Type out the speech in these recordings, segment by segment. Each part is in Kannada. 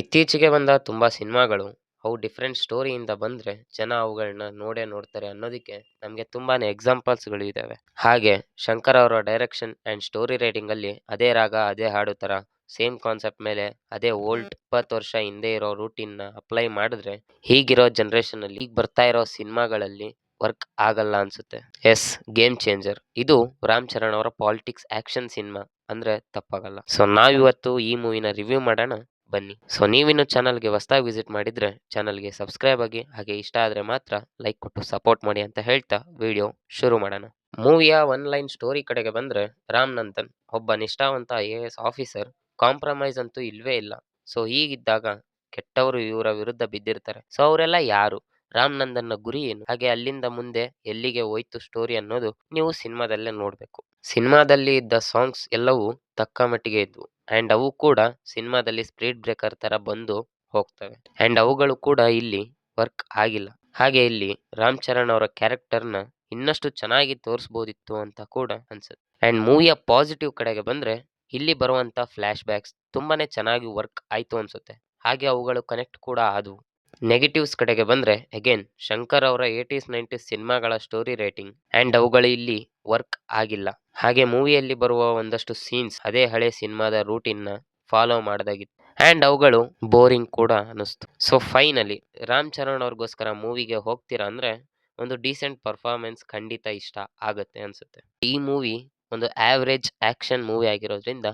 ಇತ್ತೀಚೆಗೆ ಬಂದ ತುಂಬಾ ಸಿನಿಮಾಗಳು ಅವು ಡಿಫರೆಂಟ್ ಸ್ಟೋರಿಯಿಂದ ಬಂದ್ರೆ ಜನ ಅವುಗಳನ್ನ ನೋಡೇ ನೋಡ್ತಾರೆ ಅನ್ನೋದಕ್ಕೆ ನಮಗೆ ತುಂಬಾನೇ ಎಕ್ಸಾಂಪಲ್ಸ್ಗಳು ಇದಾವೆ. ಹಾಗೆ ಶಂಕರ್ ಅವರ ಡೈರೆಕ್ಷನ್ ಅಂಡ್ ಸ್ಟೋರಿ ರೈಟಿಂಗ್ ಅಲ್ಲಿ ಅದೇ ರಾಗ ಅದೇ ಹಾಡು ತರ ಸೇಮ್ ಕಾನ್ಸೆಪ್ಟ್ ಮೇಲೆ ಅದೇ ಓಲ್ಡ್ 20 ವರ್ಷ ಹಿಂದೆ ಇರೋ ರೂಟೀನ್ ನ ಅಪ್ಲೈ ಮಾಡಿದ್ರೆ ಹೀಗಿರೋ ಜನರೇಷನ್ ಅಲ್ಲಿ ಈಗ ಬರ್ತಾ ಇರೋ ಸಿನಿಮಾಗಳಲ್ಲಿ ವರ್ಕ್ ಆಗಲ್ಲ ಅನ್ಸುತ್ತೆ. ಎಸ್, ಗೇಮ್ ಚೇಂಜರ್ ಇದು ರಾಮ್ ಚರಣ್ ಅವರ ಪಾಲಿಟಿಕ್ಸ್ ಆಕ್ಷನ್ ಸಿನಿಮಾ ಅಂದ್ರೆ ತಪ್ಪಾಗಲ್ಲ. ಸೊ ನಾವಿವತ್ತು ಈ ಮೂವಿನ ರಿವ್ಯೂ ಮಾಡೋಣ, ಬನ್ನಿ. ಸೊ ನೀವಿನ್ನು ಚಾನಲ್ಗೆ ಹೊಸದಾಗಿ ವಿಸಿಟ್ ಮಾಡಿದ್ರೆ ಚಾನಲ್ಗೆ ಸಬ್ಸ್ಕ್ರೈಬ್ ಆಗಿ, ಹಾಗೆ ಇಷ್ಟ ಆದ್ರೆ ಮಾತ್ರ ಲೈಕ್ ಕೊಟ್ಟು ಸಪೋರ್ಟ್ ಮಾಡಿ ಅಂತ ಹೇಳ್ತಾ ವಿಡಿಯೋ ಶುರು ಮಾಡೋಣ. ಮೂವಿಯ ಒನ್ ಲೈನ್ ಸ್ಟೋರಿ ಕಡೆಗೆ ಬಂದ್ರೆ, ರಾಮ್ ನಂದನ್ ಒಬ್ಬ ನಿಷ್ಠಾವಂತ IAS ಆಫೀಸರ್. ಕಾಂಪ್ರಮೈಸ್ ಅಂತೂ ಇಲ್ವೇ ಇಲ್ಲ. ಸೊ ಹೀಗಿದ್ದಾಗ ಕೆಟ್ಟವರು ಇವರ ವಿರುದ್ಧ ಬಿದ್ದಿರ್ತಾರೆ. ಸೊ ಅವರೆಲ್ಲ ಯಾರು, ರಾಮ್ ನಂದನ್ನ ಗುರಿ ಏನು, ಹಾಗೆ ಅಲ್ಲಿಂದ ಮುಂದೆ ಎಲ್ಲಿಗೆ ಹೋಯ್ತು ಸ್ಟೋರಿ ಅನ್ನೋದು ನೀವು ಸಿನಿಮಾದಲ್ಲೇ ನೋಡ್ಬೇಕು. ಸಿನಿಮಾದಲ್ಲಿ ಇದ್ದ ಸಾಂಗ್ಸ್ ಎಲ್ಲವೂ ತಕ್ಕ ಮಟ್ಟಿಗೆ ಇದ್ವು ಅಂಡ್ ಅವು ಕೂಡ ಸಿನಿಮಾದಲ್ಲಿ ಸ್ಪೀಡ್ ಬ್ರೇಕರ್ ತರ ಬಂದು ಹೋಗ್ತವೆ ಅಂಡ್ ಅವುಗಳು ಕೂಡ ಇಲ್ಲಿ ವರ್ಕ್ ಆಗಿಲ್ಲ. ಹಾಗೆ ಇಲ್ಲಿ ರಾಮ್ ಚರಣ್ ಅವರ ಕ್ಯಾರೆಕ್ಟರ್ನ ಇನ್ನಷ್ಟು ಚೆನ್ನಾಗಿ ತೋರಿಸಬಹುದಿತ್ತು ಅಂತ ಕೂಡ ಅನ್ಸುತ್ತೆ. ಅಂಡ್ ಮೂವಿಯ ಪಾಸಿಟಿವ್ ಕಡೆಗೆ ಬಂದ್ರೆ, ಇಲ್ಲಿ ಬರುವಂತ ಫ್ಲಾಶ್ ಬ್ಯಾಕ್ಸ್ ತುಂಬಾನೇ ಚೆನ್ನಾಗಿ ವರ್ಕ್ ಆಯ್ತು ಅನ್ಸುತ್ತೆ. ಹಾಗೆ ಅವುಗಳು ಕನೆಕ್ಟ್ ಕೂಡ ಆದವು. ನೆಗೆಟಿವ್ಸ್ ಕಡೆಗೆ ಬಂದ್ರೆ, ಅಗೇನ್ ಶಂಕರ್ ಅವರ 80s 90s ಸಿನಿಮಾಗಳ ಸ್ಟೋರಿ ರೈಟಿಂಗ್ ಅಂಡ್ ಅವುಗಳು ಇಲ್ಲಿ ವರ್ಕ್ ಆಗಿಲ್ಲ. ಹಾಗೆ ಮೂವಿಯಲ್ಲಿ ಬರುವ ಒಂದಷ್ಟು ಸೀನ್ಸ್ ಅದೇ ಹಳೆ ಸಿನಿಮಾದ ರೂಟೀನ್ ನ ಫಾಲೋ ಮಾಡದಾಗಿತ್ತು ಅಂಡ್ ಅವುಗಳು ಬೋರಿಂಗ್ ಕೂಡ ಅನಿಸ್ತು. ಸೊ ಫೈನಲಿ ರಾಮ್ ಚರಣ್ ಅವ್ರಿಗೋಸ್ಕರ ಮೂವಿಗೆ ಹೋಗ್ತೀರಾ ಅಂದ್ರೆ ಒಂದು ಡೀಸೆಂಟ್ ಪರ್ಫಾರ್ಮೆನ್ಸ್ ಖಂಡಿತ ಇಷ್ಟ ಆಗತ್ತೆ ಅನ್ಸುತ್ತೆ. ಈ ಮೂವಿ ಒಂದು ಆವರೇಜ್ ಆಕ್ಷನ್ ಮೂವಿ ಆಗಿರೋದ್ರಿಂದ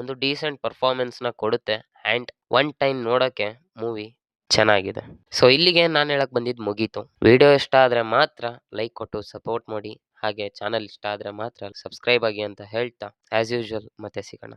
ಒಂದು ಡೀಸೆಂಟ್ ಪರ್ಫಾರ್ಮೆನ್ಸ್ ನ ಕೊಡುತ್ತೆ ಅಂಡ್ ಒನ್ ಟೈಮ್ ನೋಡಕ್ಕೆ ಮೂವಿ ಚೆನ್ನಾಗಿದೆ. ಸೊ ಇಲ್ಲಿಗೆ ನಾನು ಹೇಳಕ್ ಬಂದಿದ್ದು ಮುಗೀತು. ವಿಡಿಯೋ ಇಷ್ಟ ಆದ್ರೆ ಮಾತ್ರ ಲೈಕ್ ಕೊಟ್ಟು ಸಪೋರ್ಟ್ ಮಾಡಿ, ಹಾಗೆ ಚಾನಲ್ ಇಷ್ಟ ಆದ್ರೆ ಮಾತ್ರ ಸಬ್ಸ್ಕ್ರೈಬ್ ಆಗಿ ಅಂತ ಹೇಳ್ತಾ ಆಸ್ ಯೂಶುವಲ್ ಮತ್ತೆ ಸಿಗೋಣ.